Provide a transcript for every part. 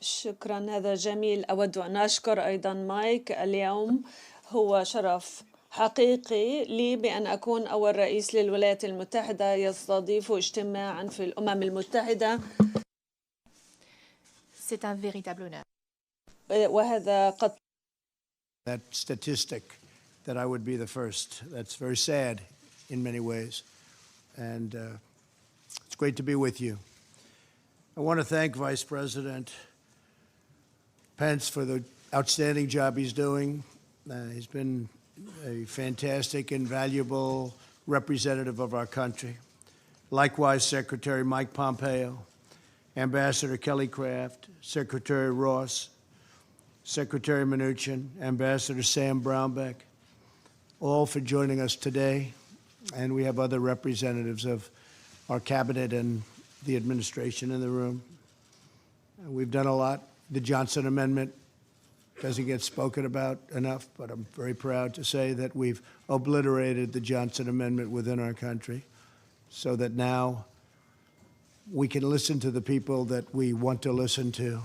شكرا، هذا جميل. أود أن أشكر أيضا مايك. اليوم هو شرف حقيقي لي بأن أكون أول رئيس للولايات المتحدة يستضيف اجتماعا في الأمم المتحدة. C'est un véritable honneur. وهذا قد that statistic that I would be the first. That's very sad in many ways. And it's great to be with you. I want to thank Vice President Pence for the outstanding job he's doing. He's been a fantastic and valuable representative of our country. Likewise, Secretary Mike Pompeo, Ambassador Kelly Craft, Secretary Ross, Secretary Mnuchin, Ambassador Sam Brownback, all for joining us today. And we have other representatives of our cabinet and the administration in the room. We've done a lot. The Johnson Amendment doesn't get spoken about enough, but I'm very proud to say that we've obliterated the Johnson Amendment within our country so that now we can listen to the people that we want to listen to,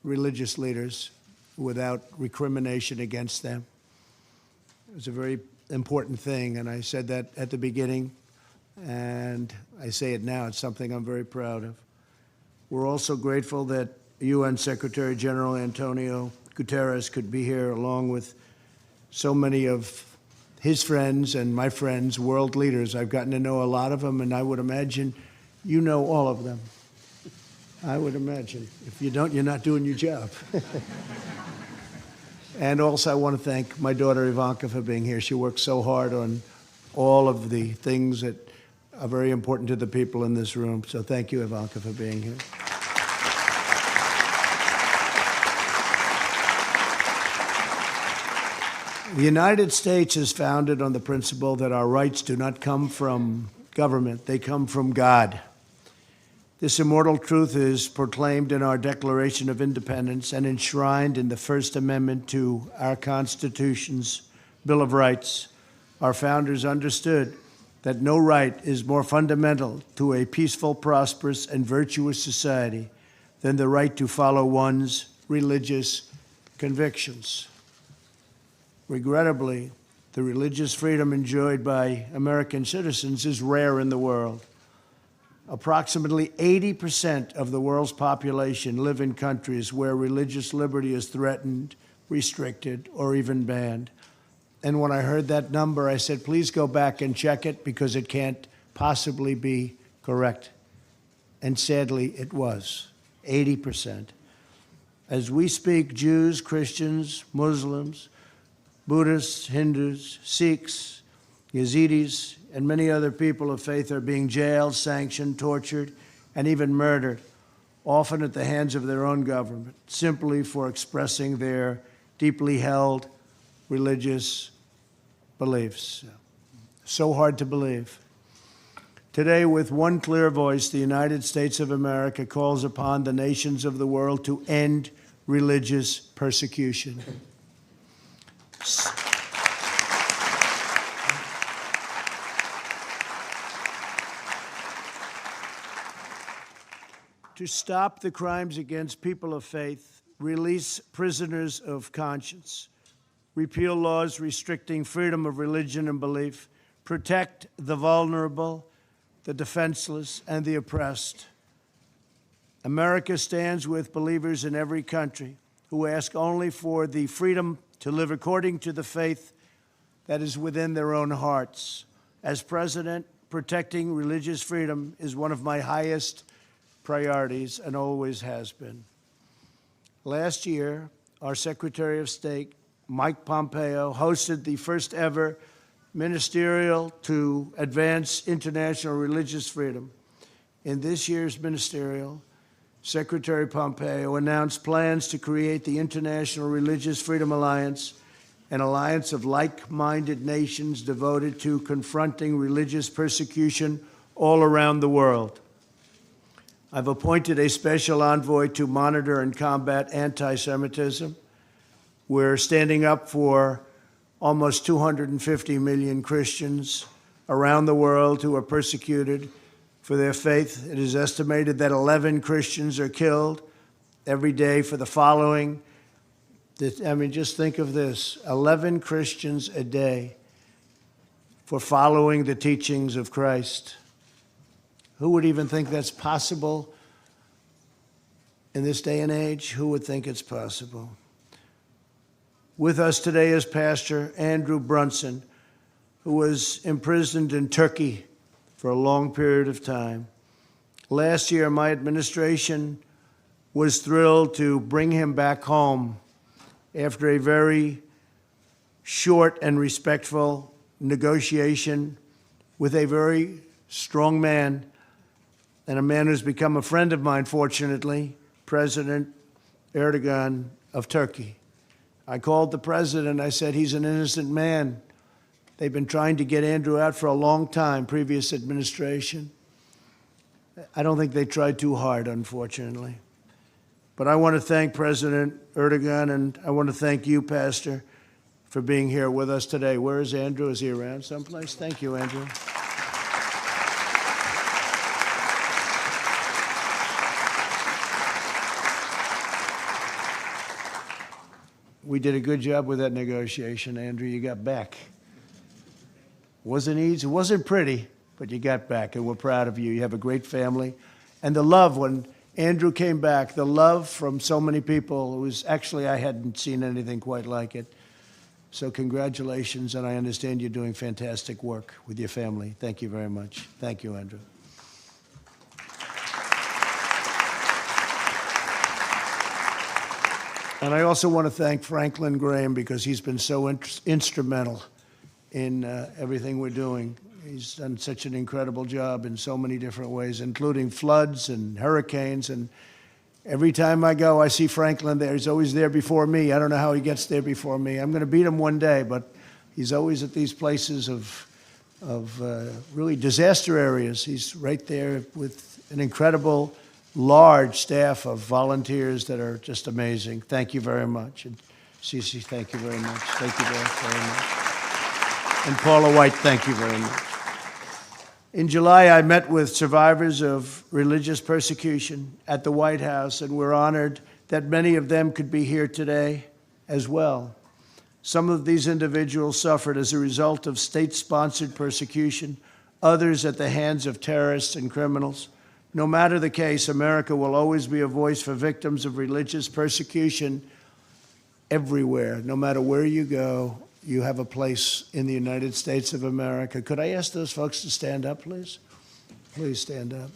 religious leaders, without recrimination against them. It was a very important thing, and I said that at the beginning, and I say it now. It's something I'm very proud of. We're also grateful that UN Secretary General Antonio Guterres could be here along with so many of his friends and my friends, world leaders. I've gotten to know a lot of them, and I would imagine you know all of them. I would imagine. If you don't, you're not doing your job. And also I want to thank my daughter Ivanka for being here. She works so hard on all of the things that are very important to the people in this room. So thank you, Ivanka, for being here. The United States is founded on the principle that our rights do not come from government, they come from God. This immortal truth is proclaimed in our Declaration of Independence and enshrined in the First Amendment to our Constitution's Bill of Rights. Our founders understood that no right is more fundamental to a peaceful, prosperous, and virtuous society than the right to follow one's religious convictions. Regrettably, the religious freedom enjoyed by American citizens is rare in the world. Approximately 80% of the world's population live in countries where religious liberty is threatened, restricted, or even banned. And when I heard that number, I said, please go back and check it because it can't possibly be correct. And sadly, it was 80%. As we speak, Jews, Christians, Muslims, Buddhists, Hindus, Sikhs, Yazidis, and many other people of faith are being jailed, sanctioned, tortured, and even murdered, often at the hands of their own government, simply for expressing their deeply held religious beliefs. So hard to believe. Today, with one clear voice, the United States of America calls upon the nations of the world to end religious persecution. To stop the crimes against people of faith, release prisoners of conscience, repeal laws restricting freedom of religion and belief, protect the vulnerable, the defenseless, and the oppressed. America stands with believers in every country who ask only for the freedom to live according to the faith that is within their own hearts. As president, protecting religious freedom is one of my highest priorities and always has been. Last year, our Secretary of State, Mike Pompeo, hosted the first ever ministerial to advance international religious freedom. In this year's ministerial, Secretary Pompeo announced plans to create the International Religious Freedom Alliance, an alliance of like-minded nations devoted to confronting religious persecution all around the world. I've appointed a special envoy to monitor and combat anti-Semitism. We're standing up for almost 250 million Christians around the world who are persecuted for their faith. It is estimated that 11 Christians are killed every day for the following. I mean, just think of this, 11 Christians a day for following the teachings of Christ. Who would even think that's possible in this day and age? Who would think it's possible? With us today is Pastor Andrew Brunson, who was imprisoned in Turkey for a long period of time. Last year, my administration was thrilled to bring him back home after a very short and respectful negotiation with a very strong man, and a man who's become a friend of mine, fortunately, President Erdogan of Turkey. I called the president. I said, he's an innocent man. They've been trying to get Andrew out for a long time, previous administration. I don't think they tried too hard, unfortunately. But I want to thank President Erdogan, and I want to thank you, Pastor, for being here with us today. Where is Andrew? Is he around someplace? Thank you, Andrew. We did a good job with that negotiation, Andrew. You got back. Wasn't easy, it wasn't pretty, but you got back, and we're proud of you. You have a great family. And the love, when Andrew came back, the love from so many people, it was actually, I hadn't seen anything quite like it. So congratulations, and I understand you're doing fantastic work with your family. Thank you very much. Thank you, Andrew. And I also want to thank Franklin Graham, because he's been so instrumental in everything we're doing. He's done such an incredible job in so many different ways, including floods and hurricanes. And every time I go, I see Franklin there. He's always there before me. I don't know how he gets there before me. I'm going to beat him one day, but he's always at these places of really disaster areas. He's right there with an incredible, large staff of volunteers that are just amazing. Thank you very much. And Cece, thank you very much. Thank you very much. And Paula White, thank you very much. In July, I met with survivors of religious persecution at the White House, and we're honored that many of them could be here today as well. Some of these individuals suffered as a result of state-sponsored persecution, others at the hands of terrorists and criminals. No matter the case, America will always be a voice for victims of religious persecution everywhere. No matter where you go, you have a place in the United States of America. Could I ask those folks to stand up, please? Please stand up.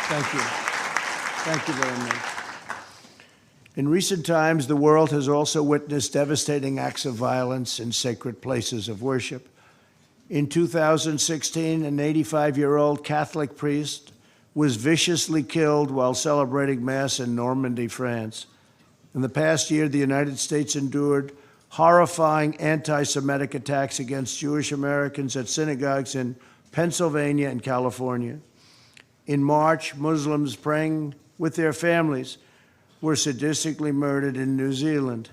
Thank you. Thank you very much. In recent times, the world has also witnessed devastating acts of violence in sacred places of worship. In 2016, an 85-year-old Catholic priest was viciously killed while celebrating Mass in Normandy, France. In the past year, the United States endured horrifying anti-Semitic attacks against Jewish Americans at synagogues in Pennsylvania and California. In March, Muslims praying with their families were sadistically murdered in New Zealand.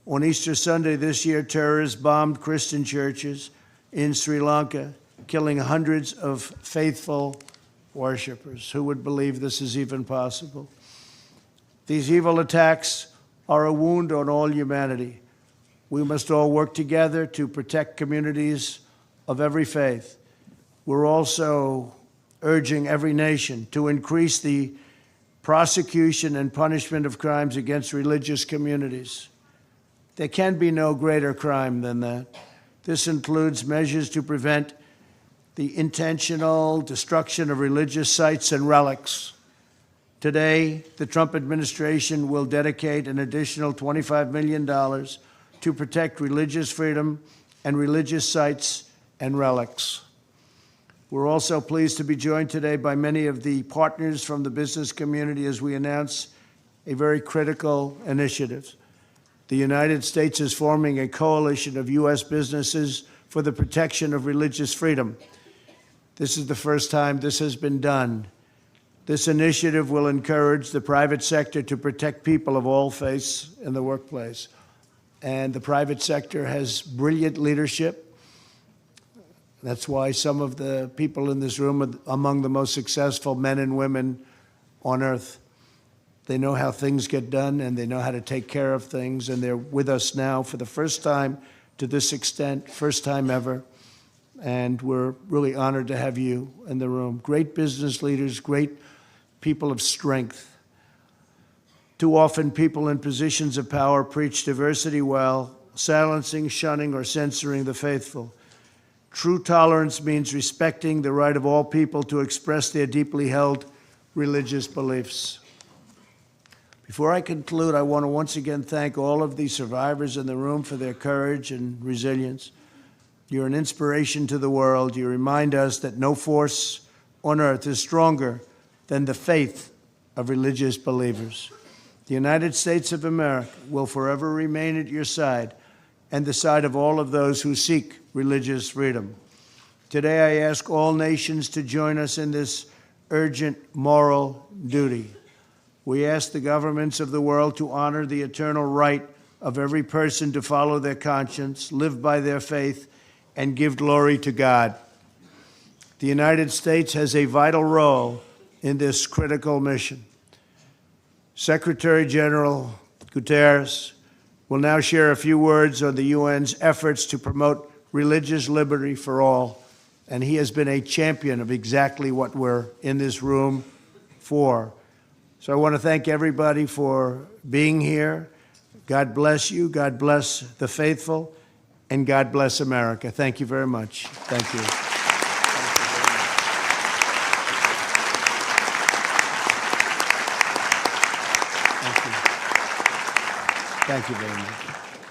On Easter Sunday this year, terrorists bombed Christian churches in Sri Lanka, killing hundreds of faithful worshipers. Who would believe this is even possible? These evil attacks are a wound on all humanity. We must all work together to protect communities of every faith. We're also urging every nation to increase the prosecution and punishment of crimes against religious communities. There can be no greater crime than that. This includes measures to prevent the intentional destruction of religious sites and relics. Today, the Trump administration will dedicate an additional $25 million to protect religious freedom and religious sites and relics. We're also pleased to be joined today by many of the partners from the business community as we announce a very critical initiative. The United States is forming a coalition of U.S. businesses for the protection of religious freedom. This is the first time this has been done. This initiative will encourage the private sector to protect people of all faiths in the workplace. and the private sector has brilliant leadership. That's why some of the people in this room are among the most successful men and women on earth. They know how things get done, and they know how to take care of things, and they're with us now for the first time to this extent, first time ever, and we're really honored to have you in the room. Great business leaders, great people of strength. Too often, people in positions of power preach diversity well, silencing, shunning, or censoring the faithful. True tolerance means respecting the right of all people to express their deeply held religious beliefs. Before I conclude, I want to once again thank all of the survivors in the room for their courage and resilience. You're an inspiration to the world. You remind us that no force on earth is stronger than the faith of religious believers. The United States of America will forever remain at your side and the side of all of those who seek religious freedom. Today, I ask all nations to join us in this urgent moral duty. We ask the governments of the world to honor the eternal right of every person to follow their conscience, live by their faith, and give glory to God. The United States has a vital role in this critical mission. Secretary General Guterres will now share a few words on the UN's efforts to promote religious liberty for all, and he has been a champion of exactly what we're in this room for. So I want to thank everybody for being here. God bless you, God bless the faithful, and God bless America. Thank you very much. Thank you. Thank you very much.